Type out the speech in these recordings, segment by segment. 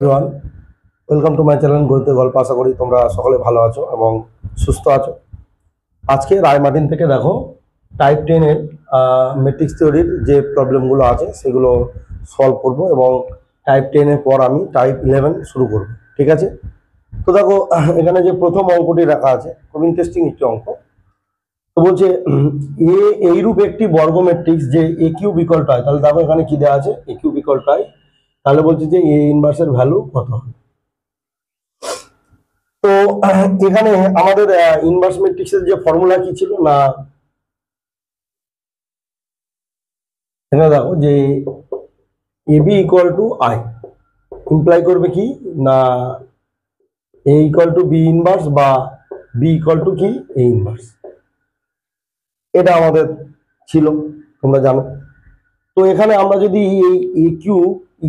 Everyone, welcome to my channel গণিতের গল্প। আশা করি তোমরা সকলে ভালো আছো এবং সুস্থ আছো। আজকে রায়মার্টিন থেকে দেখো টাইপ 10-এর ম্যাট্রিক্স থিওরির যে প্রবলেমগুলো আছে সেগুলো সলভ করব এবং টাইপ 10-এর পর আমি টাইপ 11 শুরু করব। ঠিক আছে? তো দেখো এখানে যে প্রথম অঙ্কটি রাখা আছে খুব ইন্টারেস্টিং একটি অঙ্ক। তো বলছে এ এইরূপ একটি বর্গ ম্যাট্রিক্স যে এ কিউব ইকুয়াল টু আই। তাহলে দেখো এখানে কি দেওয়া আছে, এ কিউব ইকুয়াল টু আই। তাহলে বলছে যে এ ইনভার্সের ভ্যালু কত হবে। তো এখানে আমাদের ইনভার্স ম্যাট্রিক্সের যে ফর্মুলা কি ছিল না, এখানে দেখো যে A B equal to I imply করবে কি না A equal to B inverse বা বি ইকুয়াল টু কি এ ইনভার্স। এটা আমাদের ছিল, তোমরা জানো। তো এখানে আমরা যদি এই এ কিউ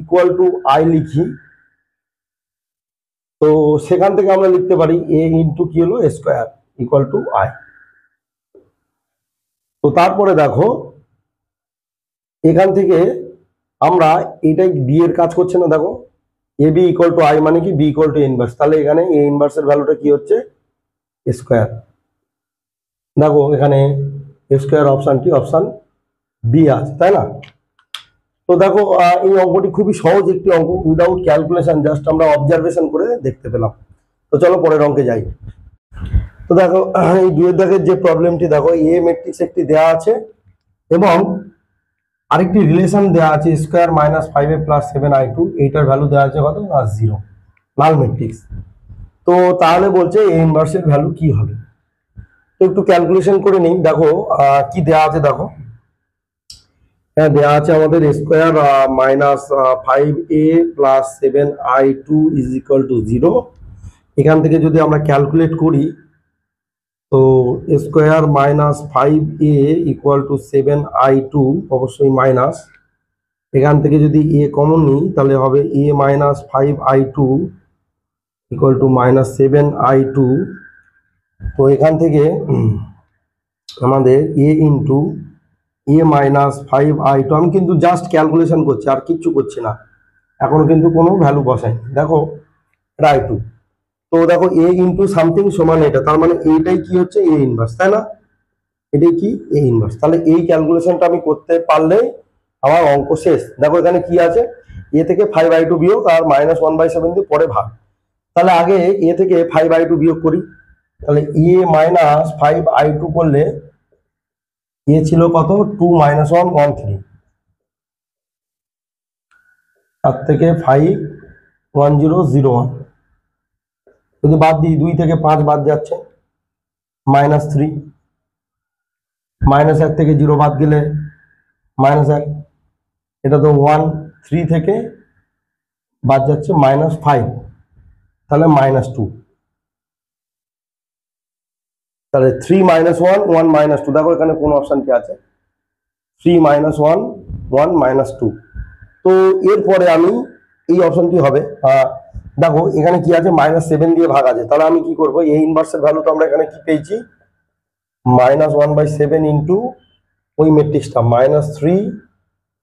ইকুয়াল টু আই লিখি, তো সেখান থেকে আমরা লিখতে পারি এ ইন্টু কি হলো স্কোয়ার ইকুয়াল টু আই। তো তারপরে দেখো এখান থেকে আমরা এটাই বি এর কাজ করছে না, দেখো এ বি ইকুয়াল টু আই মানে কি বি ইকুয়াল টু ইনভার্স। তাহলে এখানে এ ইনভার্সের ভ্যালুটা কি হচ্ছে স্কোয়ার। দেখো এখানে স্কোয়ার অপশনটি অপশন বি আছে, তাই না? তো দেখো এই অঙ্কটি খুবই সহজ একটি অঙ্ক, উইদাউট ক্যালকুলেশন, জাস্ট আমরা অবজারভেশন করে দেখতে পেলাম। তো চলো পরের অঙ্কে যাই। তো দেখো এই দুয়ের দাগের যে প্রবলেমটি, দেখো এ ম্যাট্রিক্স একটি দেওয়া আছে এবং আরেকটি রিলেশন দেওয়া আছে square minus 5a plus 7i2, এইটার ভ্যালু দেওয়া আছে কত না 0, নাল ম্যাট্রিক্স। তো তাহলে বলছে এ ইনভার্সের ভ্যালু কি হবে। তো একটু ক্যালকুলেশন করে নিই। দেখো কি দেওয়া আছে, দেখো হ্যাঁ দেওয়া আছে আমাদের square minus 5a plus 7i2 is equal to 0। এখান থেকে যদি আমরা ক্যালকুলেট করি, তো square minus 5a equal to 7i2, অবশ্যই মাইনাস, এখান থেকে যদি এ কমন নিই তাহলে হবে A minus 5i2 equal to minus 7i2। তো এখান থেকে আমাদের এ ইন্টু এ মাইনাস 5i2, আমি কিন্তু জাস্ট ক্যালকুলেশন করছি আর কিচ্ছু করছি না, এখন কিন্তু কোনো ভ্যালু বসাইনি। দেখো এটা i2, তো দেখো এ ইন্টু সামথিং সমান এটা, তার মানে এইটাই কি হচ্ছে এ ইনভার্স, তাই না? এটাই কি এ ইনভার্স। তাহলে এই ক্যালকুলেশনটা আমি করতে পারলে আমার অঙ্ক শেষ। দেখো এখানে কি আছে, এ থেকে 5i2 বিয়োগ আর -1/7 দিয়ে পরে ভাগ। তাহলে আগে এ থেকে 5i2 বিয়োগ করি। তাহলে এ মাইনাস 5i2 করলে এ ছিল কত 2 - 1 1 3, তার থেকে 5 1 0 0 1, যদি বাদ দিই 2 থেকে 5 বাদ যাচ্ছে -3, -1 থেকে 0 বাদ গেলে -1, এটা তো 1 3 থেকে বাদ যাচ্ছে -5, তাহলে -2, তাহলে 3 - 1 1 -2। দেখো এখানে কোন অপশনটি আছে 3 - 1 1 -2। তো এরপরে আমি এই অপশনটি হবে, দেখো এখানে কি আছে -7 দিয়ে ভাগ আছে, তাহলে আমি কি করব এই ইনভার্সের ভ্যালু তো আমরা এখানে কি পেয়েছি -1/7 ইন্টু ওই ম্যাট্রিক্সটা -3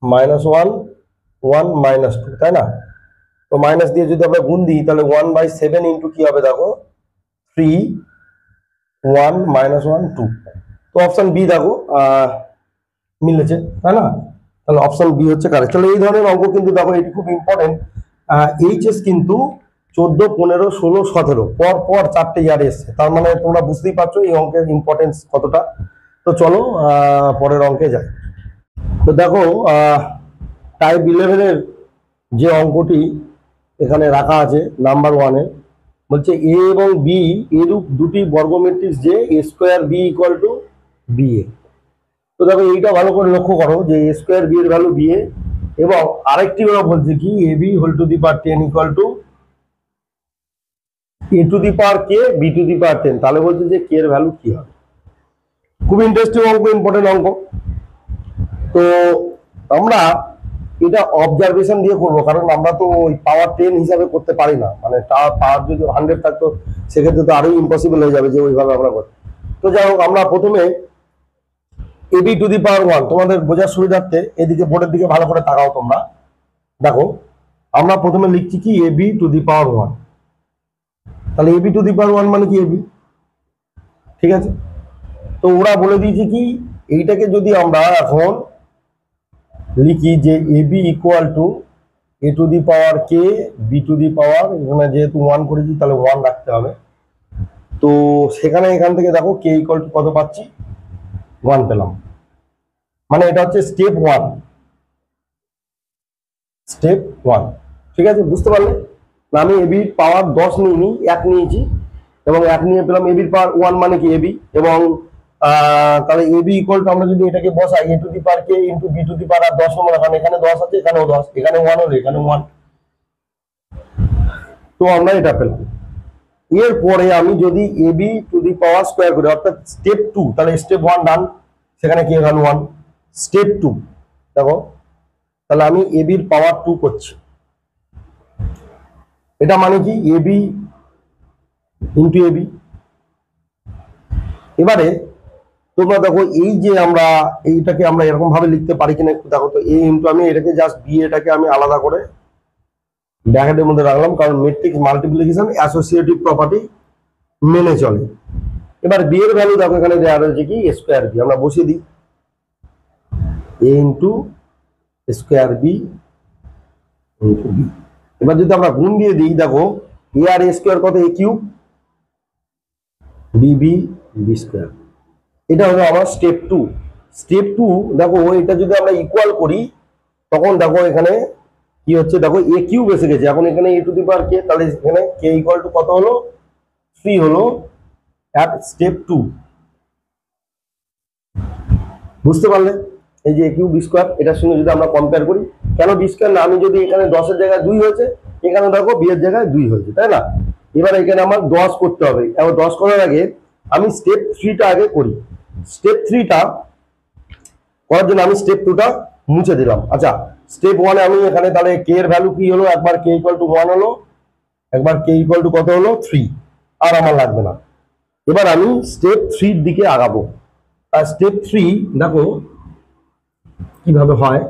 -1 1 -2, তাই না? তো মাইনাস দিয়ে যদি আমরা গুণ দিই তাহলে 1/7 ইন্টু কি হবে, দেখো 3 1 -1 2। তো অপশন বি দেখো মিলেছে, তাই না? তাহলে অপশন বি হচ্ছে কারেক্ট। তাহলে এই ধরনের অঙ্ক কিন্তু দেখো এটি খুব ইম্পর্টেন্ট। এইচএস কিন্তু 14 15 16 17 পর পর 4টে ইয়ার এসছে, তার মানে তোমরা বুঝতেই পারছো এই অঙ্কের ইম্পর্টেন্স কতটা। তো চলো পরের অঙ্কে যাই। তো দেখো টাইপ 11-এর যে অঙ্কটি এখানে রাখা আছে নাম্বার 1-এ, বলছে এ এবং বি এরূপ দুটি বর্গ ম্যাট্রিক্স যে A square B equal to B A. তো দেখো এইটা ভালো করে লক্ষ্য করো যে এ স্কোয়ার বি এর ভ্যালু বি এ, এবং আরেকটি ওরা বলছে কি A B whole to the power 10 equal to A to the power K B to the power 10। তাহলে বলছে যে কে এর ভ্যালু কি হবে। খুব ইন্টারেস্টিং অঙ্ক, ইম্পর্টেন্ট অঙ্ক। তো আমরা এটা অবজারভেশন দিয়ে করবো, কারণ আমরা তো ওই পাওয়ার 10 হিসাবে করতে পারি না, মানে পাওয়ার যদি 100 থাকতো সেক্ষেত্রে তো আরোই ইম্পসিবল হয়ে যাবে যে ওইভাবে আমরা করি। তো যাই হোক আমরা প্রথমে এ বি টু দি পাওয়ার 1, তোমাদের বোঝার সুবিধার্থে এদিকে বোর্ডের দিকে ভালো করে তাকাও তোমরা। দেখো আমরা প্রথমে লিখছি কি ab টু দি পাওয়ার 1, তাহলে ab টু দি পাওয়ার 1 মানে কি ab, ঠিক আছে। তো ওরা বলে দিয়েছে কি এইটাকে যদি আমরা এখন লিখি যে ab equal to a to the power k b to the power, এখানে যেহেতু 1 করেছি তাহলে 1 রাখতে হবে। তো সেখানে এখান থেকে দেখো k ইকুয়াল টু কত পাচ্ছি, 1 পেলাম, মানে এটা হচ্ছে স্টেপ 1, স্টেপ 1, ঠিক আছে, বুঝতে পারলে না। আমি ab পাওয়ার 10 নিইনি, 1 নিয়েছি এবং 1 নিয়ে পেলাম ab পাওয়ার 1 মানে কি ab, এবং তাহলে ab ইকুয়াল টু আমরা যদি এটাকে বসাই a to the power k into b to the power 10 number, এখানে 10 আছে, এখানেও 10, এখানে 1 হলো, এখানে 1, তো আমরা এটা পেলাম। এরপরে আমি যদি ab two the power square করি অর্থাৎ স্টেপ 2, তাহলে স্টেপ 1 ডান, সেখানে k ভ্যালু 1, স্টেপ 2 দেখো, তাহলে আমি ab এর পাওয়ার 2 করছি, এটা মানে কি ab ইনটু ab। এবারে তোমরা দেখো এই যে আমরা এইটাকে আমরা এরকম ভাবে লিখতে পারি কিনা একটু দেখো তো, a ইনটু, আমি এটাকে জাস্ট b এটাকে আমি আলাদা করে ব্র্যাকেটের মধ্যে রাখলাম, কারণ ম্যাট্রিক্স মাল্টিপ্লিকেশন অ্যাসোসিয়েটিভ প্রপার্টি মেনে চলে। এবার b এর ভ্যালু দেখো এখানে দেওয়া রয়েছে কি স্কয়ার b, আমরা বসিয়ে দিই a into square b into b। এবার যদি আমরা গুণ দিয়ে দিই দেখো a আর a স্কয়ার কত, a cube, b b b square, এটা হলো আমার স্টেপ 2। স্টেপ 2 দেখো এটা যদি আমরা ইকুয়াল করি তখন দেখো এখানে কি হচ্ছে, দেখো a কিউব এসে গেছে, এখন এখানে a to the power k, তাহলে এখানে k ইকুয়াল টু কত হলো, 3 হলো অ্যাট স্টেপ 2, বুঝতে পারলে। এই যে a কিউব b স্কয়ার, এটার সঙ্গে যদি আমরা কম্পেয়ার করি, কেন b স্কয়ার না, আমি যদি এখানে 10 এর জায়গায় 2 হয়েছে, এখানে দেখো b এর জায়গায় 2 হয়েছে, তাই না। এবার এখানে আমার 10 করতে হবে, এবার 10 করার আগে আমি স্টেপ 3টা আগে করি। স্টেপ 3টা করার জন্য আমি স্টেপ 2টা মুছে দিলাম। আচ্ছা, স্টেপ 1 এ আমি এখানে তাহলে k এর ভ্যালু কি হলো, একবার k ইকুয়াল টু 1 হলো, একবার k ইকুয়াল টু কত হলো 3, আর আমার লাগবে না। এবার আমি স্টেপ 3 এর দিকে আগাবো। আর স্টেপ 3 দেখো কিভাবে হয়,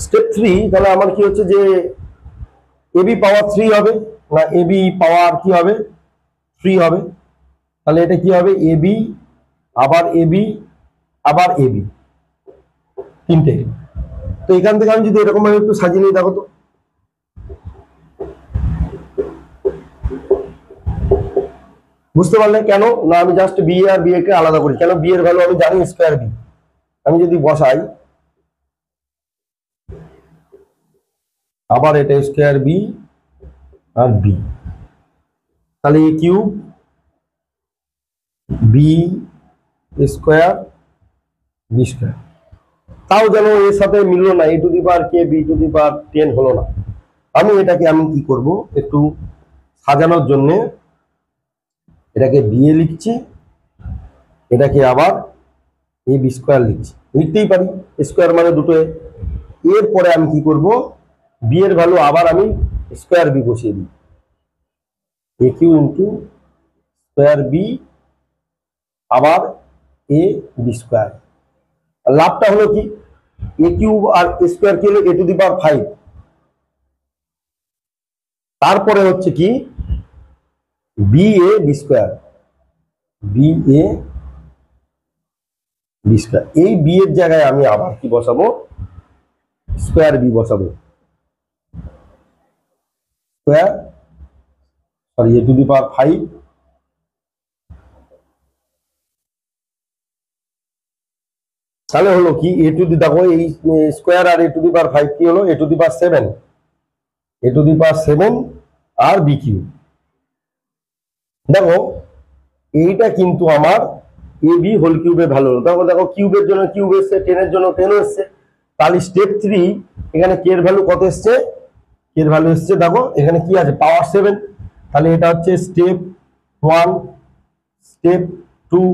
স্টেপ 3 তাহলে আমার কি হচ্ছে যে ab পাওয়ার 3 হবে না ab পাওয়ার কি হবে 3 হবে, তাহলে এটা কি হবে ab আবার ab আবার ab, তিনটে। তো এখান থেকে আমি যদি এরকম ভাবে একটু সাজিয়ে নিই দেখো তো, বুঝতে পারলে কেন না, আমি জাস্ট b আর b কে আলাদা করি, কেন b এর ভ্যালু আমি জানি স্কয়ার b, আমি যদি বসাই আবার এটা স্কয়ার b আর b, তাহলে a cube b square b square, তাও যেন এর সাথে মিললো না, a to the power k b to the power 10 হলো না। আমি এটাকে আমি কি করব, একটু সাজানোর জন্য এটাকে b এ লিখছি, এটাকে আবার a b স্কয়ার লিখছি, লিখতেই পারি, স্কয়ার মানে দুটো a। এরপরে আমি কি করব, b এর ভ্যালু আবার আমি স্কয়ার b বসিয়ে দিই, a Q into square b আবার a b স্কয়ার। লাভটা হলো কি a কিউব আর স্কয়ার কি হলো a টু দি পাওয়ার 5, তারপরে হচ্ছে কি b a b square, b a b square, এই b এর জায়গায় আমি আবার কি বসাবো, স্কয়ার b বসাবো, square sorry a to the power 5, তাহলে হলো কি a টু দি, দেখো এই স্কয়ার আর a টু দি পাওয়ার 5 কি হলো a to the power 7, a to the power 7 আর b কিউব। দেখো এইটা কিন্তু আমার ab হোল কিউবের ভ্যালু হলো, দেখো দেখো কিউবের জন্য কিউব এসছে, 10 এর জন্য 10 এসছে, তাহলে স্টেপ 3 এখানে k এর ভ্যালু কত এসছে, k এর ভ্যালু এসছে দেখো এখানে কি আছে পাওয়ার 7, তাহলে এটা হচ্ছে স্টেপ 1, স্টেপ 2,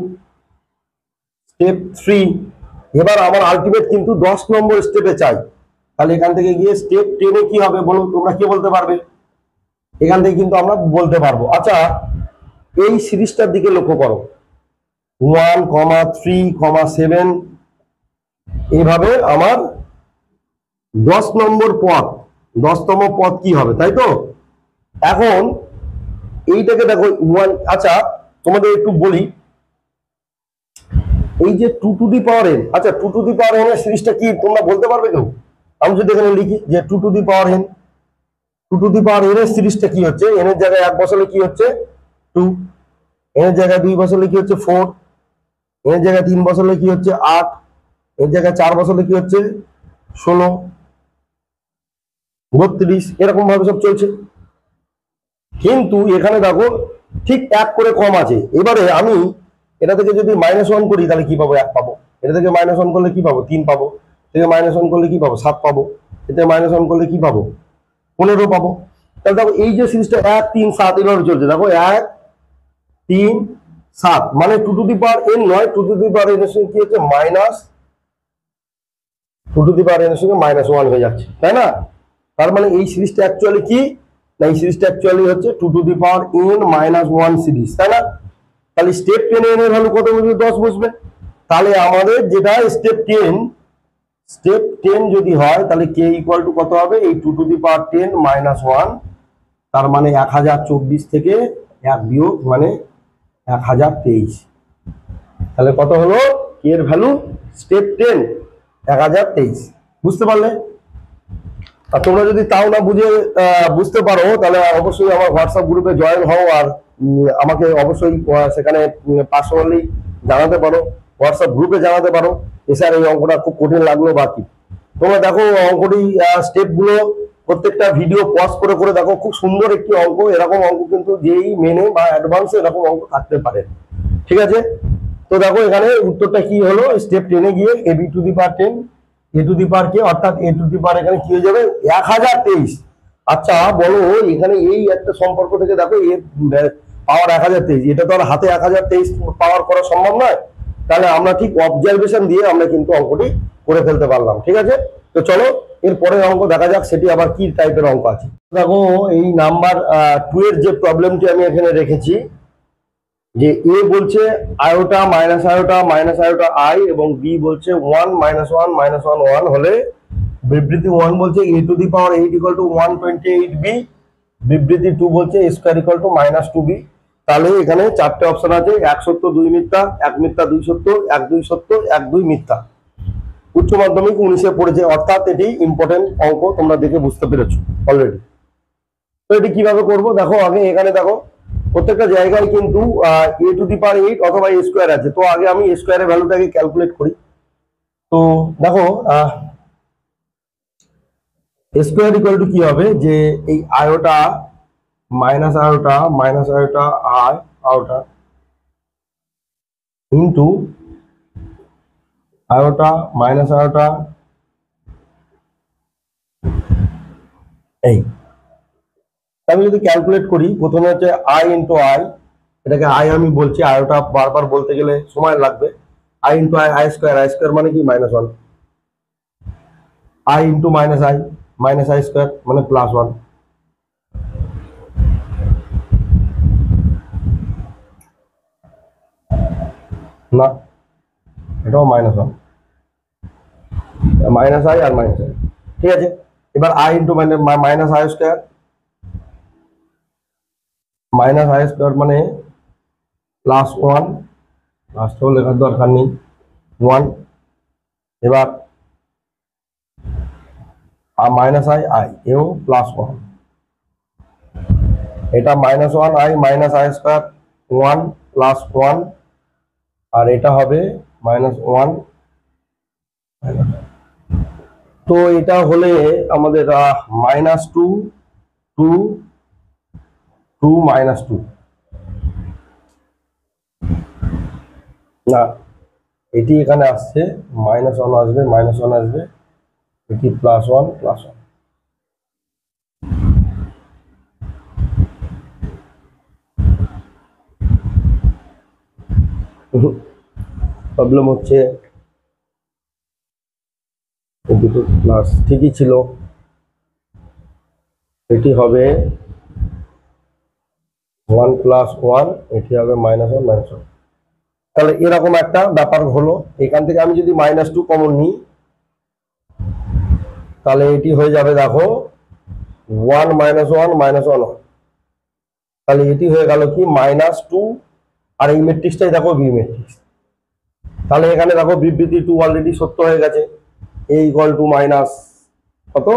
স্টেপ 3। এবার আমার আলটিমেট কিন্তু 10 নম্বর স্টেপে চাই, তাহলে এখান থেকে গিয়ে স্টেপ 10 এ কি হবে বলো, তোমরা কি বলতে পারবে, এখান থেকে কিন্তু আমরা বলতে পারবো। আচ্ছা এই সিরিজটার দিকে লক্ষ্য করো, 1,3,7 এইভাবে আমার 10 নম্বর পদ, 10তম পদ কি হবে, তাই তো? এখন এইটাকে দেখো 1, আচ্ছা তোমাদের একটু বলি, এই যে 2 টু দি পাওয়ার n, আচ্ছা 2 টু দি পাওয়ার n এর সিরিজটা কি তোমরা বলতে পারবে কেউ? আমি যদি এখানে লিখি যে 2 to the power n, 2 to the power n এর সিরিজটা কি হচ্ছে, n এর জায়গায় 1 বসালে কি হচ্ছে 2, n এর জায়গায় 2 বসালে কি হচ্ছে 4, n এর জায়গায় 3 বসালে কি হচ্ছে 8, এর জায়গায় 4 বসালে কি হচ্ছে 16, 32, এরকম ভাবে সব চলছে। কিন্তু এখানে দেখো ঠিক 1 করে কম আছে। এবারে আমি এটা থেকে যদি -1 করি তাহলে কি পাবো, 1 পাবো। এটা থেকে -1 করলে কি পাবো, 3 পাবো। থেকে -1 করলে কি পাবো, 7 পাবো। এতে -1 করলে কি পাবো, 15 পাবো। তাহলে দেখো এই যে সিরিজটা 1, 3, 7 এভাবে চলছে, দেখো 1, 3, 7 মানে 2 টু দি পাওয়ার n নয়, 2 টু দি পাওয়ার n এর সঙ্গে কি হচ্ছে -2 টু দি পাওয়ার n এর সঙ্গে -1 হয়ে যাচ্ছে, তাই না? তার মানে এই সিরিজটা অ্যাকচুয়ালি কি না, এই সিরিজটা অ্যাকচুয়ালি হচ্ছে 2 to the power n - 1 series, তাই না? তাহলে স্টেপ 10 এর ভ্যালু কত বসবে, 10 বসবে। তাহলে আমাদের যেটা স্টেপ 10 যদি হয় তাহলে k ইকুয়াল টু কত হবে, এই 2 টু দি পাওয়ার 10 - 1, তার মানে 1024 থেকে 1 বিয়োগ মানে 1023। তাহলে কত হলো k এর ভ্যালু, স্টেপ 10 1023। বুঝতে পারলে? আর তোমরা যদি তাও না বুঝতে পারো তাহলে অবশ্যই আমার হোয়াটসঅ্যাপ গ্রুপে জয়েন হও, আর আমাকে অবশ্যই সেখানে পার্সোনালি জানাতে পারো, হোয়াটসঅ্যাপ গ্রুপে জানাতে পারো স্যার এই অঙ্কটা খুব কঠিন লাগলো বা কি। তোমরা দেখো অঙ্কটি স্টেপ গুলো প্রত্যেকটা ভিডিও পজ করে করে দেখো, খুব সুন্দর একটি অঙ্ক। এরকম অঙ্ক কিন্তু যেই মেনে বা অ্যাডভান্সে এরকম অঙ্ক থাকতে পারে, ঠিক আছে? তো দেখো এখানে উত্তরটা কি হলো, স্টেপ 10 গিয়ে ab two the power 10 a to the power k, অর্থাৎ a টু দি পাওয়ার এখানে কি হয়ে যাবে 1023। আচ্ছা বলো এখানে এই একটা সম্পর্ক থেকে দেখো এর পাওয়ার 1023, এটা তো আর হাতে 1023 পাওয়ার করা সম্ভব নয়। তাহলে আমরা ঠিক অবজারভেশন দিয়ে আমরা কিন্তু অঙ্কটি করে ফেলতে পারলাম, ঠিক আছে? তো চলো এর পরের অঙ্ক দেখা যাক, সেটি আবার কি টাইপের অঙ্ক আছে। দেখো এই নাম্বার 2 এর যে প্রবলেমটি আমি এখানে রেখেছি, যে এ বলছে আয়োটা মাইনাস আয়োটা আই, এবং বি বলছে 1 - 1 - 1 1 হলে বিবৃতি 1 বলছে a to the power 8 equal two 128b, বিবৃতি 2 বলছে a square equal to -2b। তাহলে এখানে চারটে অপশন আছে, 1 সত্য 2 মিথ্যা, 1 মিথ্যা 2 সত্য, 1 2 সত্য, 1 2 মিথ্যা। উচ্চ মাধ্যমিক 19-এ পড়েছে, অর্থাৎ এটি ইম্পর্টেন্ট অঙ্ক, তোমরা দেখে বুঝতে পেরেছো অলরেডি। তো এটি কিভাবে করবো দেখো, আগে এখানে দেখো প্রত্যেকটা জায়গায় কিন্তু a টু দি পাওয়ার 8 অথবা a স্কয়ার আছে। তো আগে আমি a স্কয়ারের ভ্যালুটাকে ক্যালকুলেট করি। তো দেখো a স্কয়ার ইকুয়াল টু কি হবে, যে এই iota minus iota iota into iota minus iota এই। আমি যদি ক্যালকুলেট করি, প্রথমে হচ্ছে আই ইন্টু আই, এটাকে আই আমি বলছি, আয়োটা বারবার বলতে গেলে সময় লাগবে। I into I, I square মানে কি -1, I into minus I square মানে +1। না, এটাও -1, মাইনাস আই আর মাইনাস আই, ঠিক আছে? এবার I into minus I square, মানে +1, লাস্টেও লেখার দরকার নেই, 1। এবার মাইনাস আই এও +1, এটা -1 আই মাইনাস আই স্কয়ার 1 +1, আর এটা হবে -1। তো এটা হলে আমাদের -2 2 2 -2, না এটি এখানে আসছে -1 আসবে, -1 আসবে, এটি +1 +1। প্রবলেম হচ্ছে দুটো প্লাস ঠিকই ছিল, এটি হবে 1 প্লাস 1, এটি হবে -1 -1। তাহলে এরকম একটা ব্যাপার হলো। এখান থেকে আমি যদি -2 কমন নিই, তাহলে এটি হয়ে যাবে দেখো 1 -1 -1। তাহলে এটি হয়ে গেল কি -2, আর এই ম্যাট্রিক্সটাই দেখো বি ম্যাট্রিক্স। তাহলে এখানে দেখো বিবৃতি 2 অলরেডি সত্য হয়ে গেছে। a ইকুয়াল টু মাইনাস কত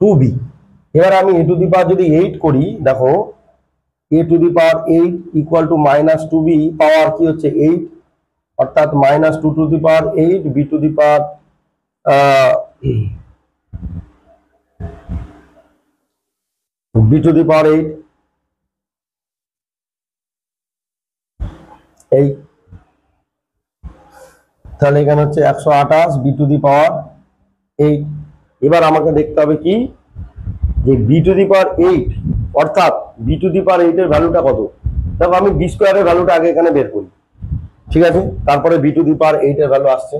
2b। এবার আমি a টু দি পাওয়ার যদি 8 করি, দেখো a to the power 8 equal to -2b, power কি হচ্ছে 8, অর্থাৎ -2 to the power 8 b to the power b to the power 8 এই। তাহলে এখানে হচ্ছে 128 বি টু দি পাওয়ার 8। এবার আমাকে দেখতে হবে কি যে বি টু দি পাওয়ার 8, অর্থাৎ বি টু দি পাওয়ার 8 এর ভ্যালুটা কত। দেখো আমি বি স্কোয়ারের ভ্যালুটা আগে এখানে বের করি, ঠিক আছে, তারপরে বি টু দি পাওয়ার 8 এর ভ্যালু আসছে।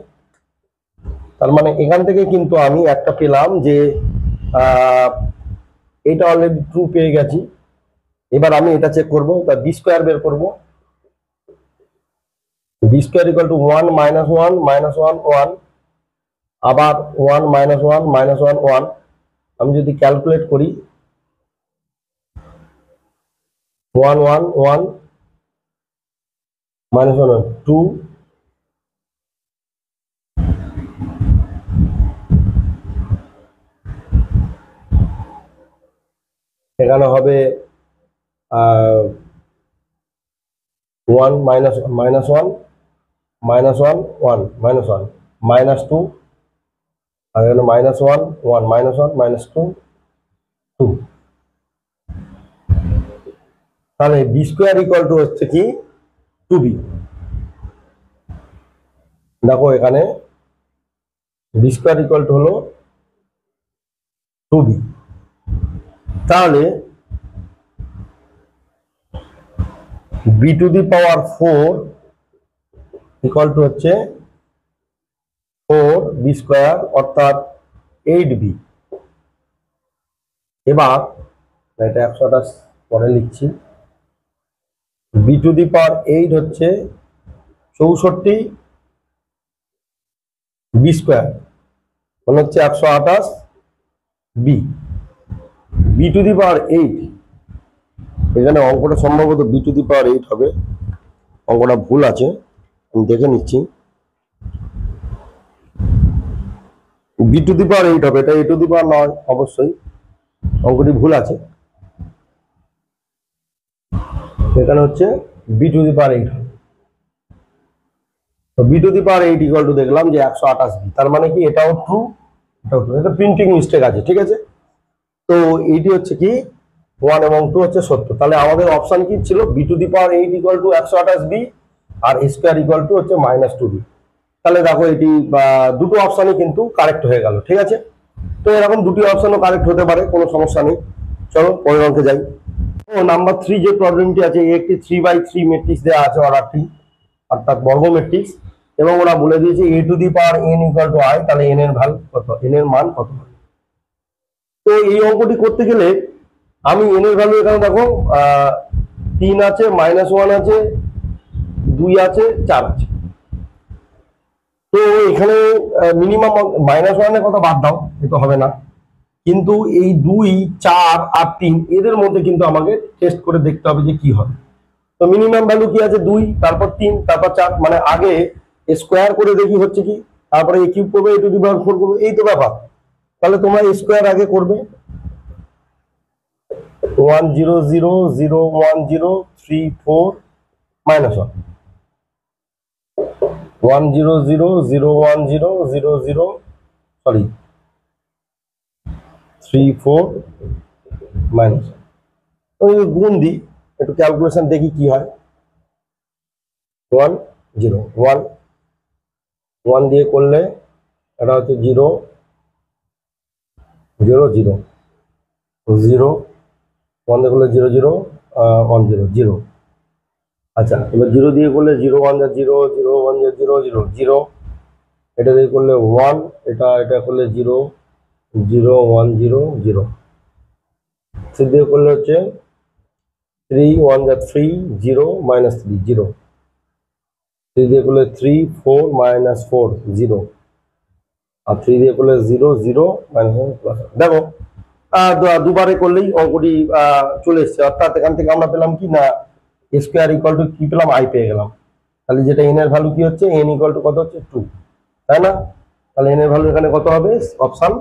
তার মানে এখান থেকে কিন্তু আমি একটা পেলাম যে এটা অলরেডি ট্রু পেয়ে গেছি। এবার আমি এটা চেক করবো, তা বি স্কোয়ার বের করবো। বি স্কোয়ার ইকুয়াল টু 1 -1 -1 1, আবার 1 -1 -1 1। আমি যদি ক্যালকুলেট করি 1 1 1 -1 2, এখানে হবে 1 -1 -1 -1 1 -1 -2, আর এখানে -1 1 -1 -2 2। তাহলে বি স্কোয়ার ইকুয়াল টু হচ্ছে কি 2b। দেখো এখানে বি স্কোয়ার ইকুয়াল টু হলো 2b। তাহলে B to the power 4 equal to হচ্ছে 4b স্কোয়ার, অর্থাৎ 8b। এবার এটা 128 পরে লিখছি। বি টু দি পাওয়ার 8 হচ্ছে 64 বি স্কোয়ার, মানে হচ্ছে 128 B. B to the power 8, এখানে অঙ্কটা সম্ভবত বি টু দি পাওয়ার 8 হবে, অঙ্কটা ভুল আছে, আমি দেখে নিচ্ছি। বি টু দি পাওয়ার 8 হবে, এটা এ টু দি পাওয়ার নয়, অবশ্যই অঙ্কটি ভুল আছে। এখানে হচ্ছে বি টু দি পাওয়ার 8 হবে। তো B to the power 8 equal to দেখলাম যে 128 বি, তার মানে কি এটাও ট্রু, এটাও ট্রু, এটা প্রিন্টিং মিস্টেক আছে, ঠিক আছে। তো এইটি হচ্ছে কি 1 এবং 2 হচ্ছে সত্য। তাহলে আমাদের অপশন কি ছিল, B to the power 8 equal to 128 বি, আর এ স্কোয়ার ইকুয়াল টু হচ্ছে -2b। তাহলে দেখো এটি দুটো অপশনই কিন্তু কারেক্ট হয়ে গেল, ঠিক আছে। তো এরকম দুটি অপশনও কারেক্ট হতে পারে, কোনো সমস্যা নেই। চলো পরের অঙ্কে যাই। ও নাম্বার 3 যে প্রবলেমটি আছে, একটি 3/3 ম্যাট্রিক্স দেওয়া আছে অর্ডারটি, অর্থাৎ বর্গ ম্যাট্রিক্স, এবং ওরা বলে দিয়েছে A to the power n equal to i। তাহলে n এর ভ্যালু কত, n এর মান কত। তো এই অঙ্কটি করতে গেলে আমি n এর ভ্যালু এখানে দেখো 3 আছে, -1 আছে, 2 আছে, 4 আছে। তো এখানে মিনিমাম -1 এর কথা বাদ দাও, এটা হবে না। কিন্তু এই 2 4 আর 3 এদের মধ্যে কিন্তু আমাকে টেস্ট করে দেখতে হবে যে কি হবে। তো মিনিমাম ভ্যালু কি আছে 2, তারপর 3, তারপর 4, মানে আগে স্কোয়ার করে দেখি হচ্ছে কি, তারপরে এ কিউব করবে, এ টু দি পাওয়ার 4 করবে, এই তো ব্যাপার। তাহলে তোমরা স্কোয়ার আগে করবে। 1 0 0 0 1 0 3 4 -1, 1 0 0 0 1 0 0 0, সরি 3 4 -1। গুণ দিই, একটু ক্যালকুলেশন দেখি কি হয়। 1 0 1 1 দিয়ে করলে এটা হচ্ছে 0 0 0 0, 1 দিয়ে করলে 0 0 1 0 0। আচ্ছা, এবার 0 দিয়ে করলে 0 1 যা 0 0 1 যা 0 0 0, এটা দিয়ে করলে 1, এটা করলে 0 0 1 0 0, 3 দিয়ে করলে হচ্ছে 3 1 যা 3 0 মাইনাস 3 0 3 দিয়ে করলে 3 4 মাইনাস 4 0 আর 3 দিয়ে করলে 0 0 মাইনাস প্লাস। দেখো দুবারে করলেই অঙ্কটি চলে এসছে, অর্থাৎ এখান থেকে আমরা পেলাম কি না স্কোয়ার ইকুয়াল টু কি পেলাম আই পেয়ে গেলাম। তাহলে যেটা এন এর ভ্যালু কি হচ্ছে এন ইকুয়াল টু কত হচ্ছে 2, তাই না? তাহলে এন এর ভ্যালু এখানে কত হবে অপশন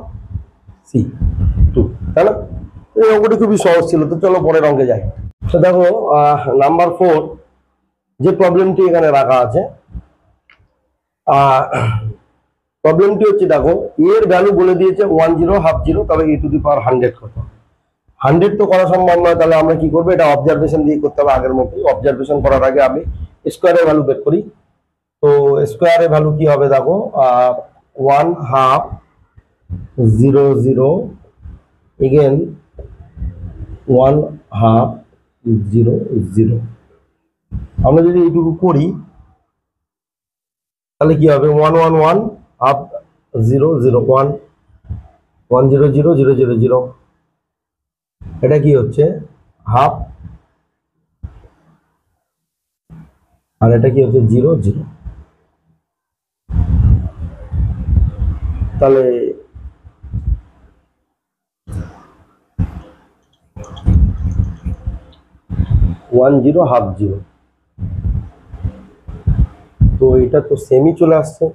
সি 2, তাই না? এই অঙ্কটি খুবই সহজ ছিল। তো চলো পরের অঙ্কে যাই। তো দেখো নাম্বার 4 যে প্রবলেমটি এখানে রাখা আছে, প্রবলেমটি হচ্ছে দেখো এর ভ্যালু বলে দিয়েছে 1 0 হাফ 0, তবে e টু দি পাওয়ার 100 কত। 100 তো করা সম্ভব নয়, তাহলে আমরা কি করবো, এটা অবজারভেশন দিয়ে করতে হবে আগের মতোই। অবজারভেশন করার আগে আমি স্কোয়ারের ভ্যালু বের করি। তো স্কোয়ারের ভ্যালু কি হবে দেখো 1 হাফ 0 0 এগেন 1 হাফ 0 0। আমরা যদি এইটুকু করি তাহলে কি হবে 1 1 1 হাফ 0 0 1 1 0 0 0 0 0। এটা কি হচ্ছে হাফ, আর এটা কি হচ্ছে 0 0। তাহলে ওয়ান জিরো হাফ 0, তো এটা তো সেমই চলে আসছে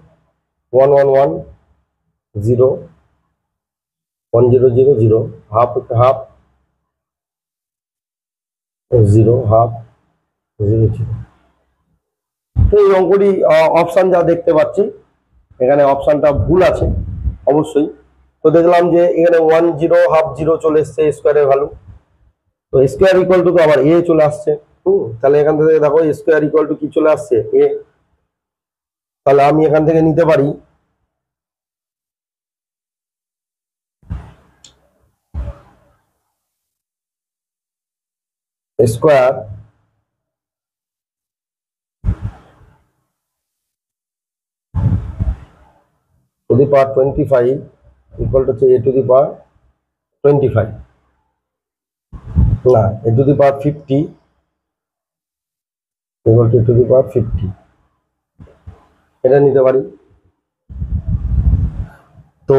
1 1 1 0 1 0 0 0 হাফ হাফ 0 হাফ 0 0। তো এই অঙ্কটি অপশন যা দেখতে পাচ্ছি এখানে অপশনটা ভুল আছে অবশ্যই। তো দেখলাম যে এখানে 1 0 হাফ 0 চলে এসছে স্কোয়ারের ভ্যালু, তো স্কোয়ার ইকুয়াল টু তো আবার এ চলে আসছে। তাহলে এখান থেকে দেখো স্কোয়ার ইকুয়াল টু কি চলে আসছে এ। তাহলে আমি এখান থেকে নিতে পারি square to the power 25 equal to হচ্ছে এ টু দি পাওয়ার 25, না A to the power 50 equal to the power 50, এটা নিতে পারি। তো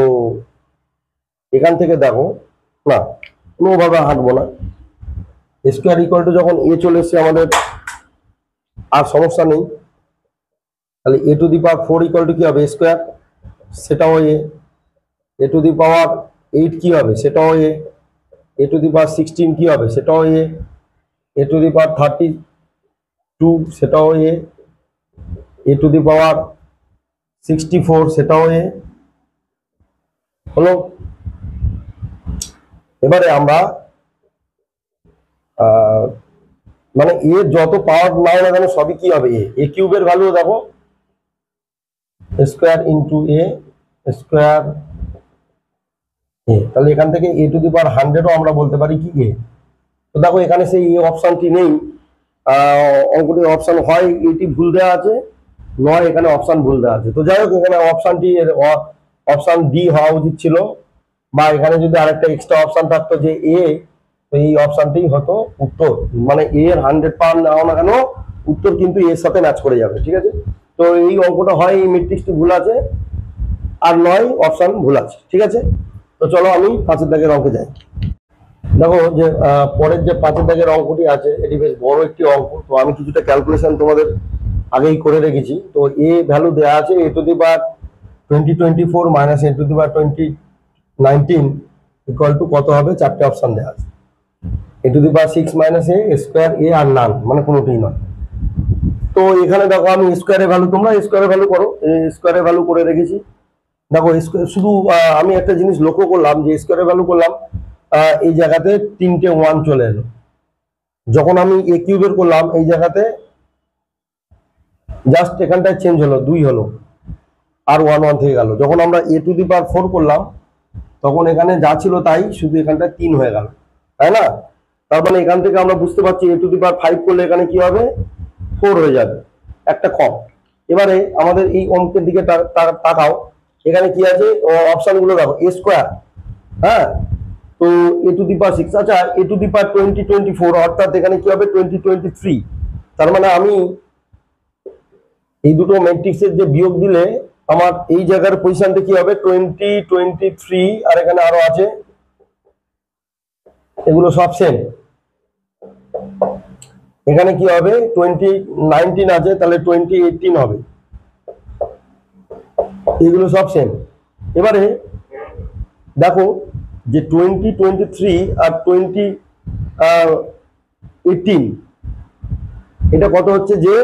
এখান থেকে দেখো না কোনোভাবে হাঁটবো না, স্কোয়ার ইকুয়াল টু যখন এ চলে এসছে আমাদের আর সমস্যা নেই। তাহলে A to the power 4 equal to কি হবে স্কোয়ার, সেটাও এ টু দি পাওয়ার 8 কি হবে সেটাও এ টু দি পাওয়ার 16 কি হবে সেটাও এ টু দি পাওয়ার 32 সেটাও এ টু দি পাওয়ার 64 সেটাও হলো। এবারে আমরা মানে এর যত পাওয়ার নাও না কেন সবই কি হবে এ কিউবের ভ্যালু দেখো স্কোয়ার ইন্টু এ স্কোয়ার এ, তাহলে এখান থেকে এ টু দি পাওয়ার 100ও আমরা বলতে পারি কি এ। তো দেখো এখানে সেই এ অপশনটি নেই, অঙ্কটি অপশন হয় এটি ভুল দেওয়া আছে, নয় এখানে অপশন ভুল দেওয়া আছে। তো যাই হোক এখানে অপশনটি অপশন ডি হওয়া উচিত ছিল, বা এখানে যদি আরেকটা এক্সট্রা অপশন থাকতো যে এ, তো এই অপশনটি হতো উত্তর। মানে এ এর 100 পাওয়ার নাও না কেন উত্তর কিন্তু এর সাথে ম্যাচ করে যাবে, ঠিক আছে? তো এই অঙ্কটা হয় এই ম্যাট্রিক্সটি ভুল আছে, আর নয় অপশন ভুল আছে, ঠিক আছে? তো চলো আমি 5 দাগের অঙ্কে যাই। দেখো যে পরের যে 5 দাগের অঙ্কটি আছে এটি বেশ বড় একটি অঙ্ক। তো আমি কিছুটা ক্যালকুলেশন তোমাদের আগেই করে রেখেছি। তো এ ভ্যালু দেওয়া আছে A to the power 2024 minus A to the power 2019 equal to কত হবে, চারটে অপশন দেওয়া আছে। A to the power 6 minus A square A আর নান, মানে কোনোটিই নয়। তো এখানে দেখো আমি স্কোয়ারের ভ্যালু, তোমরা স্কোয়ারের ভ্যালু করো, স্কোয়ারের ভ্যালু করে রেখেছি। দেখো শুধু আমি একটা জিনিস লক্ষ্য করলাম যে স্কোয়ারের ভ্যালু করলাম এই জায়গাতে 3টে 1 চলে এলো। যখন আমি এ কিউবের করলাম এই জায়গাতে জাস্ট এখানটায় চেঞ্জ হলো 2 হলো, আর 1 1 থেকে গেল। যখন আমরা এ টু দি পাওয়ার 4 করলাম তখন এখানে যা ছিল তাই, শুধু এখানটা 3 হয়ে গেল, তাই না? তার মানে এখান থেকে আমরা বুঝতে পারছি এ টু দি পাওয়ার 5 করলে এখানে কি হবে 4 হয়ে যাবে, একটা কম। এবারে আমাদের এই অঙ্কের দিকে তাকাও, এখানে কি আছে অপশন গুলো দেখো এ স্কোয়ার, হ্যাঁ। তো তো এ টু দি পাওয়ার 6, আচ্ছা এ টু দি পাওয়ার 2024 অর্থাৎ এখানে কি হবে 2023। তার মানে আমি এই দুটো ম্যাট্রিক্সের যে বিয়োগ দিলে আমার এই জায়গার পজিশনটা কি হবে 2023, আর এখানে আরো আছে, এগুলো সব সেম। এখানে কি হবে 2019 আছে, তাহলে 2018 হবে, এগুলো সব সেম। এবারে দেখো যে 2023 আর 2018 এটা কত হচ্ছে যে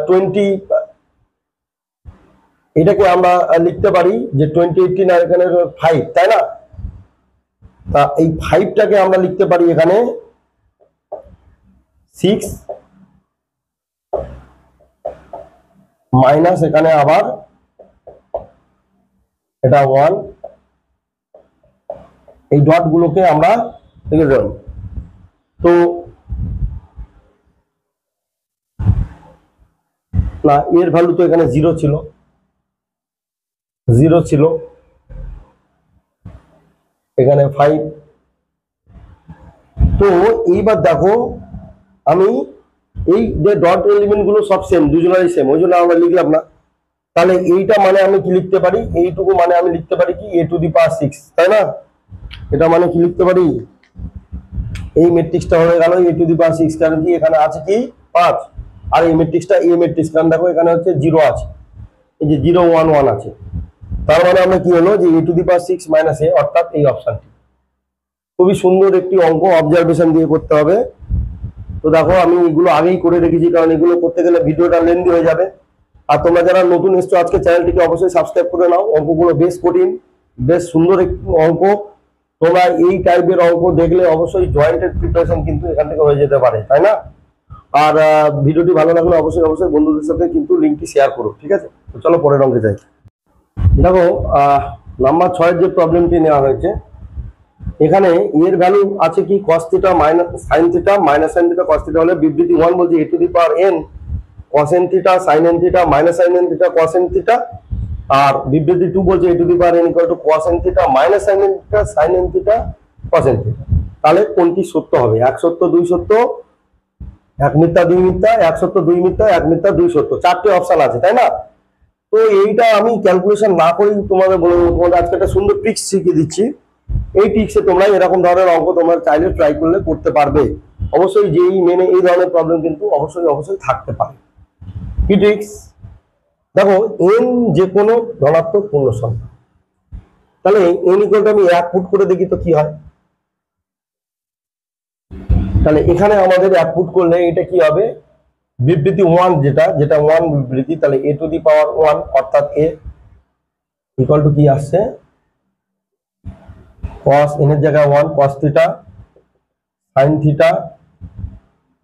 20, এটাকে আমরা লিখতে পারি যে 2018 আর এখানে 5, তাই না? তা এই 5টাকে আমরা লিখতে পারি এখানে 6 মাইনাস এখানে আবার এটা 1, এই ডট গুলোকে আমরা লিখে দেব। তো না, এর ভ্যালু তো এখানে 0 ছিল, 0 ছিল, এখানে 5। তো এইবার দেখো আমি এই যে ডট এলিমেন্ট গুলো সব সেম, দুজনেরই সেম, ওই জন্য আমরা লিখলাম না। তাহলে এইটা মানে আমি কি লিখতে পারি, এইটুকু মানে আমি লিখতে পারি কি a টু দি পাওয়ার 6, তাই না? এটা মানে কি লিখতে পারি, এই ম্যাট্রিক্সটা হয়ে গেল a টু দি পাওয়ার 6, কারণ কি এখানে আছে কি 5, আর এই ম্যাট্রিক্সটা a ম্যাট্রিক্স, কারণ দেখো এখানে হচ্ছে 0 আছে, এই যে 0 1 1 আছে। তার মানে আমরা কি হলো যে a to the power 6 minus a, অর্থাৎ এই অপশনটি। খুবই সুন্দর একটি অঙ্ক, অবজারভেশন দিয়ে করতে হবে। তো দেখো আমি এগুলো আগেই করে রেখেছি, কারণ এগুলো করতে গেলে ভিডিওটা লেন্দি হয়ে যাবে। আর তোমরা যারা নতুন এসছো আজকে চ্যানেলটিকে অবশ্যই সাবস্ক্রাইব করে নাও। অঙ্কগুলো বেশ কঠিন, বেশ সুন্দর একটি অঙ্ক। তোমরা এই টাইপের অঙ্ক দেখলে অবশ্যই জয়েন্টেড প্রিপারেশন কিন্তু এখান থেকে হয়ে যেতে পারে, তাই না? আর ভিডিওটি ভালো লাগলে অবশ্যই অবশ্যই বন্ধুদের সাথে কিন্তু লিঙ্কটি শেয়ার করো, ঠিক আছে? তো চলো পরের অঙ্কে যাই। দেখো নাম্বার 6 যে প্রবলেমটি নেওয়া হয়েছে, এখানে এর ভ্যালু আছে কি cos theta minus sin theta minus sin theta cos theta হলে বিবৃতি 1 বলছে a to the power n cos n theta sin n theta minus sin n theta cos n theta, আর বিবৃতি 2 বলছে a to the power n equal to cos n theta minus sin n theta sin n theta cos n theta. তাহলে কোনটি সত্য হবে? এক সত্য, দুই সত্য, এক মিথ্যা, দুই মিথ্যা, এক সত্য, দুই মিথ্যা, এক মিথ্যা, দুই সত্য, চারটে অপশন আছে, তাই না? তো এইটা আমি ক্যালকুলেশন না করেই তোমাদের বলে দেবো। তোমাদের আজকে একটা সুন্দর ট্রিক্স শিখিয়ে দিচ্ছি। এই ট্রিক্সে তোমরা এরকম ধরনের অঙ্ক তোমরা চাইলে ট্রাই করলে করতে পারবে। অবশ্যই যেই মেনে এই ধরনের প্রবলেম কিন্তু অবশ্যই অবশ্যই থাকতে পারে। কি ট্রিক্স? দেখো n যে কোনো ধনাত্মক পূর্ণ সংখ্যা, তাহলে n ইকুয়াল টু আমি 1 পুট করে দেখি তো কি হয়। তাহলে এখানে আমাদের 1 পুট করলে এটা কি হবে, বিবৃতি 1 যেটা 1 বিবৃতি, তাহলে a টু দি পাওয়ার 1 অর্থাৎ a ইকুয়াল টু কি আসছে cos n এর জায়গায় 1 cos theta sin theta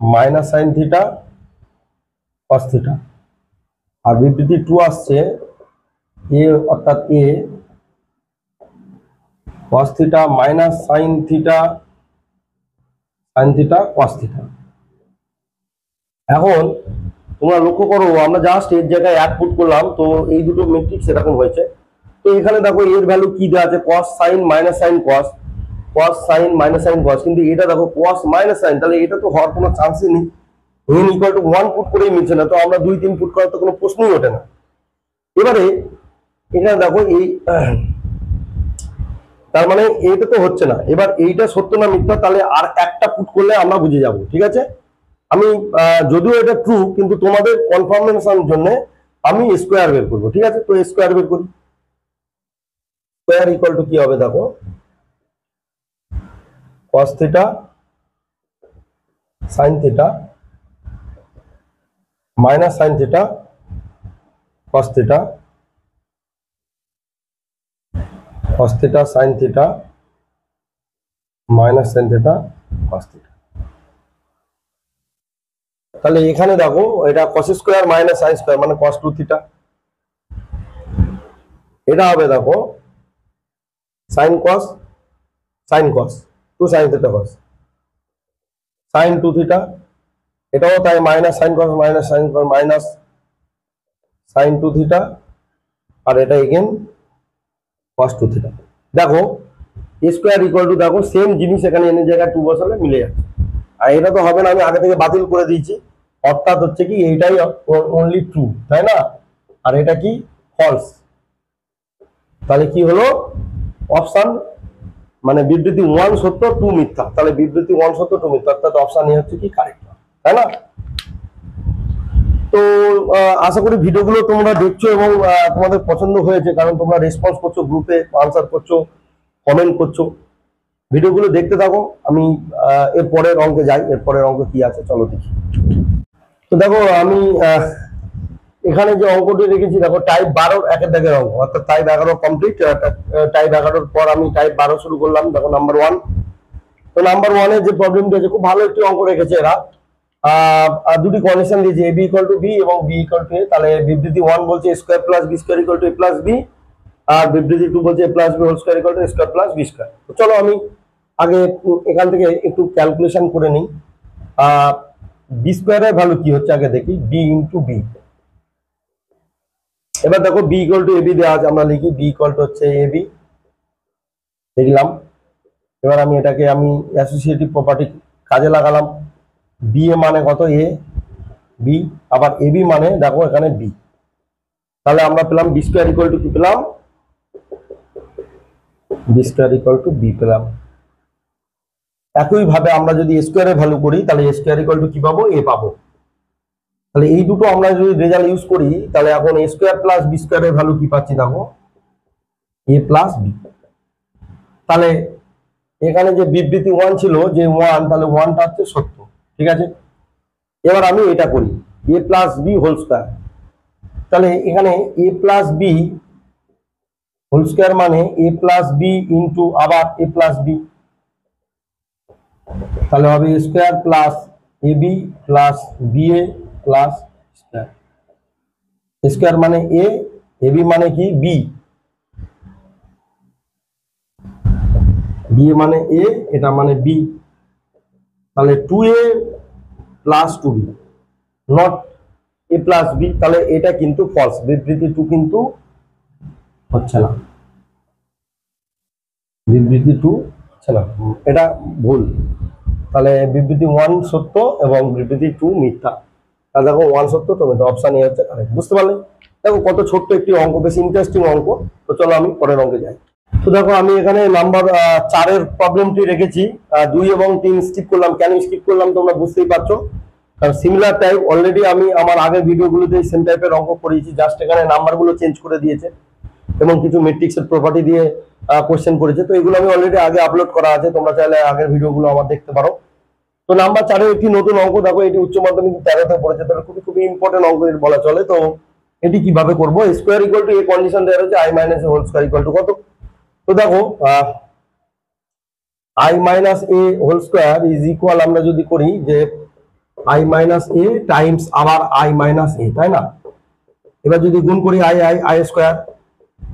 minus sin theta cos theta, আর বিবৃতি 2 আসছে a অর্থাৎ a cos theta minus sin theta cos theta. এখন তোমরা লক্ষ্য করো আমরা জাস্ট এর জায়গায় 1 পুট করলাম, তো এই দুটো ম্যাট্রিক্স এরকম হয়েছে। তো এখানে দেখো এর ভ্যালু কি দেওয়া আছে cos sin minus sin cos, cos sin minus sin cos, কিন্তু এটা দেখো cos মাইনাস sin, তাহলে এটা তো হওয়ার কোনো চান্সই নেই। n ইকুয়াল টু 1 পুট করেই মিলছে না, তো আমরা 2 3 পুট করার তো কোনো প্রশ্নই ওঠে না। এবারে এখানে দেখো এই তার মানে এইটা তো হচ্ছে না। এবার এইটা সত্য না মিথ্যা, তাহলে আর একটা পুট করলে আমরা বুঝে যাব, ঠিক আছে? আমি যদিও এটা ট্রু, কিন্তু তোমাদের কনফার্মেশনের জন্য আমি স্কোয়ার বের করবো, ঠিক আছে? তো স্কোয়ার বের করি। স্কোয়ার ইকুয়াল টু কি হবে দেখো cos theta sin theta minus sin theta cos theta sin theta minus sin theta cos theta. তাহলে এখানে দেখো এটা cos square minus sin square মানে cos 2 থিটা, এটা হবে দেখো sin cos 2 sin theta cos sin 2 theta, এটাও তাই minus sin cos minus sin cos minus sin 2 theta, আর এটা এগেন cos 2 থিটা। দেখো এ স্কোয়ার ইকুয়াল টু দেখো সেম জিনিস এখানে এন এর জায়গায় 2 বসালে মিলে যাচ্ছে। আর এটা তো হবে না, আমি আগে থেকে বাতিল করে দিয়েছি, অর্থাৎ হচ্ছে কি এইটাই অনলি ট্রু, তাই না? আর এটা কি ফলস। তাহলে কি হলো অপশন, মানে বিবৃতি 1 সত্য 2 মিথ্যা, তাহলে বিবৃতি 1 সত্য 2 মিথ্যা, অর্থাৎ অপশন এ হচ্ছে কি কারেক্ট, তাই না? তো আশা করি ভিডিওগুলো তোমরা দেখছো এবং তোমাদের পছন্দ হয়েছে, কারণ তোমরা রেসপন্স করছো, গ্রুপে আনসার করছো, কমেন্ট করছো। ভিডিওগুলো দেখতে থাকো। আমি এর পরের অঙ্কে যাই। এর পরের অঙ্ক কি আছে চলো দেখি। তো দেখো আমি এখানে যে অঙ্কটি রেখেছি দেখো টাইপ 12 একের দাগের অঙ্ক, অর্থাৎ টাইপ 11 কমপ্লিট। টাইপ 11 পর আমি টাইপ 12 শুরু করলাম। দেখো নাম্বার 1। তো নাম্বার 1 এর যে প্রবলেমটা আছে, খুব ভালো একটি অঙ্ক রেখেছে এরা। দুটি কন্ডিশন দিয়েছে a b equal to b এবং b ইকুয়াল টু a। তাহলে বিবৃতি 1 বলছে a square plus b square equal to a plus b, আর বিবৃতি 2 বলছে a plus b whole square equal to a square plus b square. তো চলো আমি আগে এখান থেকে একটু ক্যালকুলেশন করে নিই। b স্কয়ারের ভ্যালু কি হচ্ছে আগে দেখি, b ইনটু b। এবার দেখো b ইকুয়াল টু ab দেওয়া আছে, আমরা লিখি b ইকুয়াল টু হচ্ছে ab, লিখলাম। এবার আমি এটাকে আমি অ্যাসোসিয়েটিভ প্রপার্টি কাজে লাগালাম। b এ মানে কত a b, আবার ab মানে দেখো এখানে b। তাহলে আমরা পেলাম b স্কয়ার ইকুয়াল টু কি পেলাম, b square equal to b পেলাম। একই ভাবে আমরা যদি a স্কয়ারের ভ্যালু করি তাহলে a স্কয়ার ইকুয়াল টু কি পাবো, a পাবো। তাহলে এই দুটো আমরা যদি রেজাল্ট ইউজ করি তাহলে এখন a স্কয়ার প্লাস b স্কয়ারের ভ্যালু কি পাচ্ছি দেখো, a প্লাস b। তাহলে এখানে যে বিবৃতি 1 ছিল যে 1, তাহলে 1টা হচ্ছে সত্য, ঠিক আছে। এবার আমি এটা করি a plus b whole square. তাহলে এখানে a plus b whole square মানে a প্লাস b ইন্টু আবার a প্লাস b, তাহলে হবে a square plus ab plus ba প্লাস স্কয়ার। স্কয়ার মানে a, ab মানে কি b, b মানে a, এটা মানে b। তাহলে 2a plus 2b not a plus b, তাহলে এটা কিন্তু ফলস, বিবৃতি 2 কিন্তু হচ্ছে না, বিবৃতি 2 হচ্ছে না, এটা ভুল। তাহলে বিবৃতি 1 সত্য এবং বিবৃতি 2 মিথ্যা। তাহলে দেখো 1 সত্য, তো অপশন এ হচ্ছে কারেক্ট। বুঝতে পারলে? দেখো কত ছোট্ট একটি অঙ্ক, বেশ ইন্টারেস্টিং অঙ্ক। তো চলো আমি পরের অঙ্কে যাই। তো দেখো আমি এখানে নাম্বার 4 এর প্রবলেমটি রেখেছি। 2 এবং 3 স্কিপ করলাম। কেন স্কিপ করলাম তোমরা বুঝতেই পারছো, কারণ সিমিলার টাইপ অলরেডি আমি আমার আগের ভিডিওগুলোতে সেম টাইপের অঙ্ক করেছি, জাস্ট এখানে নাম্বারগুলো চেঞ্জ করে দিয়েছে এবং কিছু ম্যাট্রিক্সের প্রপার্টি দিয়ে কোশ্চেন করেছে। তো এগুলো আমি অলরেডি আগে আপলোড করা আছে, তোমরা চাইলে আগের ভিডিওগুলো আমার দেখতে পারো। তো নাম্বার 4 এর একটি নতুন অঙ্ক দেখো, এটি উচ্চ মাধ্যমিক 13তে পড়েছে, তাহলে খুবই খুবই ইম্পর্টেন্ট অঙ্ক বলা চলে। তো এটি কিভাবে করব, square equal to a condition দেওয়া রয়েছে i minus a whole square equal to কত। তো দেখো i minus a whole square is equal, আমরা যদি করি যে i মাইনাস a টাইমস আবার i মাইনাস a, তাই না? এবার যদি গুণ করি i স্কয়ার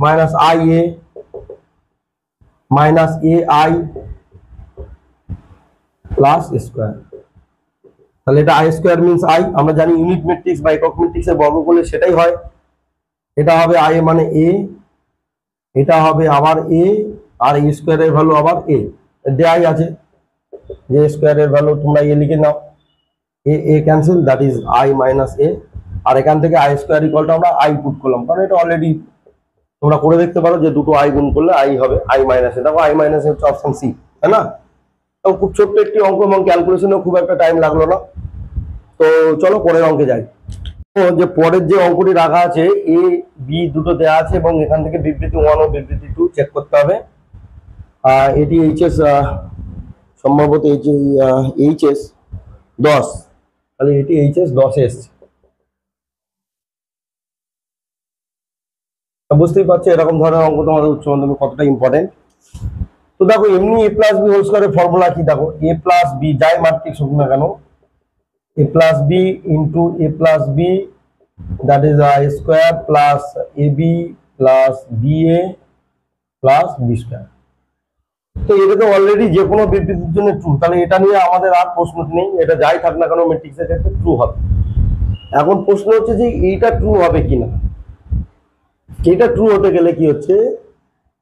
minus i a minus ai plus square, তাহলে এটা i স্কয়ার মিন্স i, আমরা জানি ইউনিট ম্যাট্রিক্স বা একক ম্যাট্রিক্সের বর্গ করলে সেটাই হয়। এটা হবে i মানে a, এটা হবে আবার a, আর a স্কয়ারের ভ্যালু আবার a দেয়াই আছে, যে স্কয়ারের ভ্যালু তোমরা a লিখে নাও, a cancel, that is i minus a। আর এখান থেকে i স্কয়ার ইকুয়াল টু আমরা i পুট করলাম, কারণ এটা অলরেডি তোমরা করে দেখতে পারো যে দুটো i গুণ করলে i হবে i মাইনাস a। দেখো i মাইনাস a হচ্ছে অপশন সি, তাই না? তো খুব ছোট্ট একটি অঙ্ক এবং ক্যালকুলেশনেও খুব একটা টাইম লাগলো না। তো চলো পরের অঙ্কে যাই। যে পরের যে অঙ্কটি রাখা আছে এ বি দুটো দেওয়া আছে এবং এখান থেকে বিবৃতি 1 ও বিবৃতি 2 চেক করতে হবে। এটি এইচএস সম্ভবত এইচএস 10, তাহলে এটি এইচএস 10 এসছে। বুঝতেই পারছো এরকম ধরনের অঙ্ক তোমাদের উচ্চ মাধ্যমিক কতটা ইম্পর্টেন্ট। তো দেখো এমনি a প্লাস বি হোল স্কয়ারের ফর্মুলা কি, দেখো a প্লাস বি যাই ম্যাট্রিক্স হোক না কেন, a plus B into a plus B, that is a square plus ab plus ba plus b square. তো এটা তো অলরেডি যে কোনো বিবৃতির জন্য ট্রু, তাহলে এটা নিয়ে আমাদের আর প্রশ্ন নেই, এটা যাই থাক না কেন ম্যাট্রিক্সের ক্ষেত্রে ট্রু হবে। এখন প্রশ্ন হচ্ছে যে এইটা ট্রু হবে কিনা। এটা ট্রু হতে গেলে কি হচ্ছে,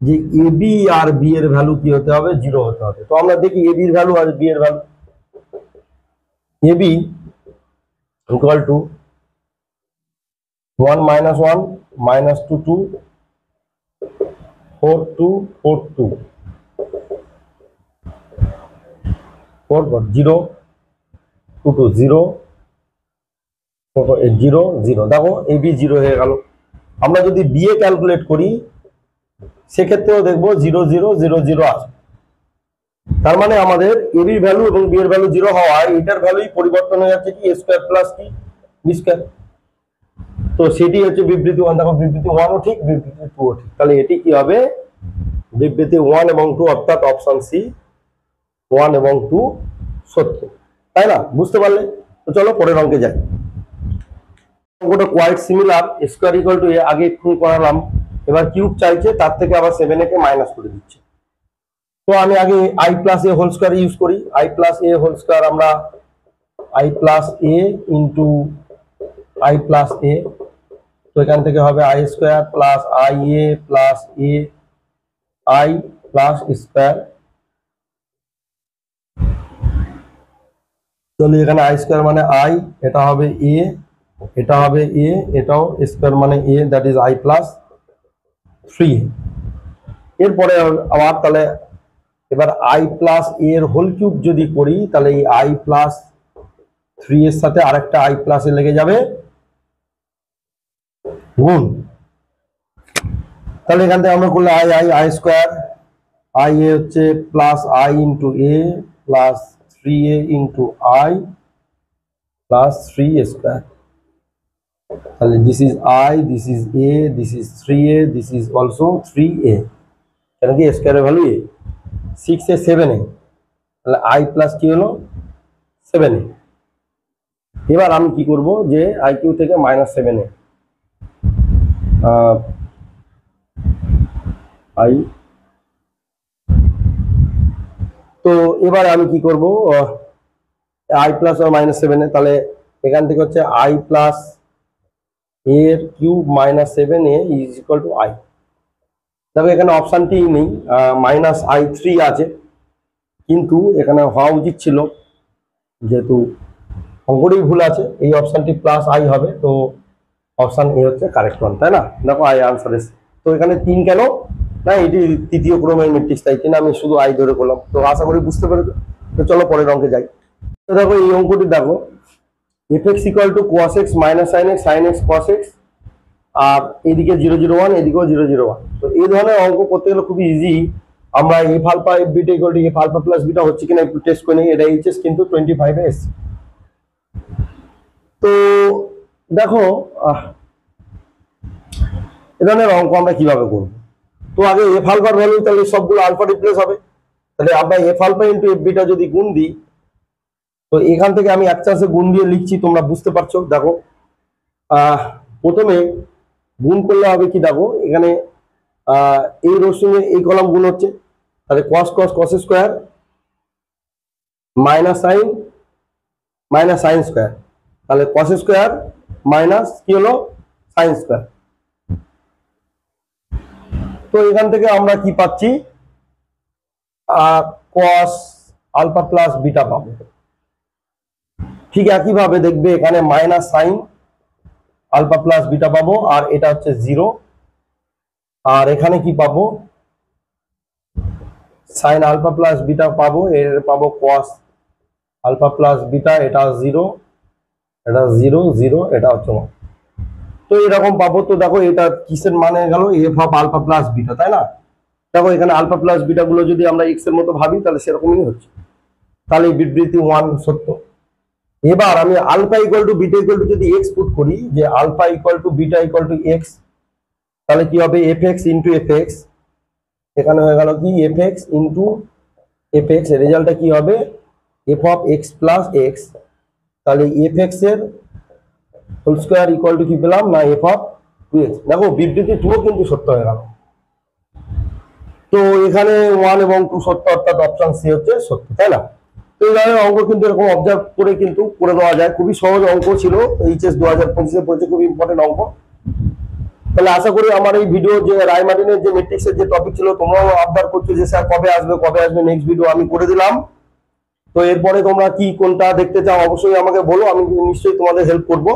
যে এ বি আর বি এর ভ্যালু কি হতে হবে, 0 হতে হবে। তো আমরা দেখি এ বির ভ্যালু আর বি এর value. A B equal to 1 - 1 -2 2 4 2 4 2 4 0 2 2 0 0 0। দেখো এ বি 0 হয়ে গেল। আমরা যদি বি এ ক্যালকুলেট করি সেক্ষেত্রেও দেখবো 0 0 0 0 আছে। তার মানে আমাদের এ বির ভ্যালু এবং বি এর ভ্যালু 0 হওয়ায় এটার ভ্যালুই পরিবর্তন হয়ে যাচ্ছে কি এ স্কয়ার প্লাস কি বি স্কয়ার। তো সেটি হচ্ছে বিবৃতি 1। দেখো বিবৃতি 1 ও ঠিক, বিবৃতি 2 ও ঠিক। তাহলে এটি কি হবে, বিবৃতি 1 এবং 2 অর্থাৎ অপশন সি 1 এবং 2 সত্য, তাই না? বুঝতে পারলে? তো চলো পরের অঙ্কে যাই। অঙ্কটা quite similar. Square equal to A আগে একটু করালাম, এবার কিউব চাইছে, তার থেকে আবার 7a কে মাইনাস করে দিচ্ছে। তো আমি আগে i plus A whole square use করি। i plus A whole square আমরা i plus A into i plus A, তো এখান থেকে হবে i square plus i A plus A i plus square. তাহলে এখানে i স্কয়ার মানে i, এটা হবে a, এটা হবে a, এটাও স্কয়ার মানে a, that is i plus 3। এরপরে আবার তাহলে এবার i প্লাস a এর হোল কিউব যদি করি তাহলে এই i প্লাস 3 এর সাথে আরেকটা i প্লাস এ লেগে যাবে গুণ। তাহলে এখান থেকে আমরা করলে i স্কয়ার, i এ হচ্ছে plus i into A plus 3a into i plus 3 square. তাহলে this is i, this is a, this is 3a, this is also 3a। কেন কি স্কয়ারের ভ্যালু a, 6a 7a, তাহলে i plus কি হলো 7a। এবার আমি কি করব যে i কিউ থেকে মাইনাস 7a i, তো এবার আমি কি করব i plus R minus 7a, তাহলে এখান থেকে হচ্ছে i প্লাস এর cube minus 7a is equal to i। দেখো এখানে অপশানটি নেই, মাইনাস i3 আছে, কিন্তু এখানে হওয়া উচিত ছিল, যেহেতু অঙ্কটি ভুল আছে, এই অপশানটি প্লাস i হবে। তো অপশান এ হচ্ছে কারেক্ট ওয়ান, তাই না? দেখো i আনসার এসে। তো এখানে 3 কেন না, এটি তৃতীয় ক্রমের ম্যাট্রিক্স, তাই কিনা আমি শুধু i ধরে করলাম। তো আশা করি বুঝতে পেরেছো। তো চলো পরের অঙ্কে যাই। তো দেখো এই অঙ্কটি দেখো fx equal to cos x minus sin x sin x cos x, আর এদিকে 0 0 1, এদিকেও 0 0 1। তো এই ধরনের অঙ্ক করতে গেলে খুবই ইজি। আমরা F alpha F beta equal to F alpha plus beta হচ্ছে কিনা একটু টেস্ট করে নিই। এটা এইচএস কিন্তু 25 এস। তো দেখো এ ধরনের অঙ্ক আমরা কিভাবে করব। তো আগে এফ আলফার ভ্যালু, তাহলে সবগুলো আলফা রিপ্লেস হবে। তাহলে আমরা F alpha into F beta যদি গুণ দিই, তো এখান থেকে আমি এক চান্সে গুণ দিয়ে লিখছি, তোমরা বুঝতে পারছো। দেখো প্রথমে গুণ করলে হবে কি, দেখো এখানে এই রোর সঙ্গে এই কলাম গুণ হচ্ছে, তাহলে cos cos cos square minus sine square, তাহলে cos স্কয়ার মাইনাস কি হলো সাইন স্কয়ার। তো এখান থেকে আমরা কি পাচ্ছি, cos আলফা প্লাস বিটা পাবো। ঠিক একইভাবে দেখবে এখানে minus sine alpha plus beta পাবো, আর এটা হচ্ছে 0। আর এখানে কি পাবো, সাইন আলফা প্লাস বিটা পাবো, এর পাবো cos আলফা প্লাস বিটা, এটা 0, এটা 0 0, এটা হচ্ছে 1। তো এরকম পাবো। তো দেখো এটা কিসের মানে গেল, F of alpha plus beta, তাই না? দেখো এখানে আলফা প্লাস বিটা গুলো যদি আমরা এক্স এর মতো ভাবি তাহলে সেরকমই হচ্ছে। তাহলে বিবৃতি 1 সত্য। এবার আমি alpha equal to beta equal to যদি এক্স পুট করি, যে alpha equal to beta equal to x, তাহলে কি হবে f x into f x. এখানে হয়ে গেল কি f x into f x, এর রেজাল্টটা কি হবে f of x plus x. তাহলে এফ এক্স এর হোল স্কয়ার ইকুয়াল টু কি পেলাম না এফ অফ 2x। দেখো বিবৃতি 2 কিন্তু সত্য হয়ে গেল। তো এখানে 1 এবং 2 সত্য, অর্থাৎ অপশন সি হচ্ছে সত্য, তাই না? তো এই ধরনের অঙ্ক কিন্তু এরকম অবজার্ভ করে কিন্তু করে দেওয়া যায়। খুবই সহজ অঙ্ক ছিল, এইচএস 2025 পড়েছে, খুবই ইম্পর্টেন্ট অঙ্ক। তাহলে আশা করি আমার এই ভিডিও যে রায়মার্টিনের যে ম্যাট্রিক্সের যে টপিক ছিল তোমরাও আবদার করছো যে স্যার কবে আসবে নেক্সট ভিডিও আমি করে দিলাম। তো এরপরে তোমরা কি কোনটা দেখতে চাও অবশ্যই আমাকে বলো, আমি নিশ্চয়ই তোমাদের হেল্প করব।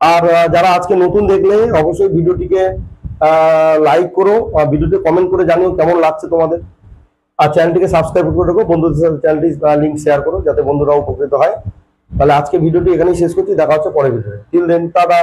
আর যারা আজকে নতুন দেখলে অবশ্যই ভিডিওটিকে লাইক করো, ভিডিওতে কমেন্ট করে জানিও কেমন লাগছে তোমাদের। আর চ্যানেলটিকে সাবস্ক্রাইব করে রাখো, বন্ধুদের সাথে চ্যানেলটি লিঙ্ক শেয়ার করো যাতে বন্ধুরাও উপকৃত হয়। তাহলে আজকে ভিডিওটি এখানেই শেষ করছি, দেখা হচ্ছে পরের ভিডিওতে। Till then tata.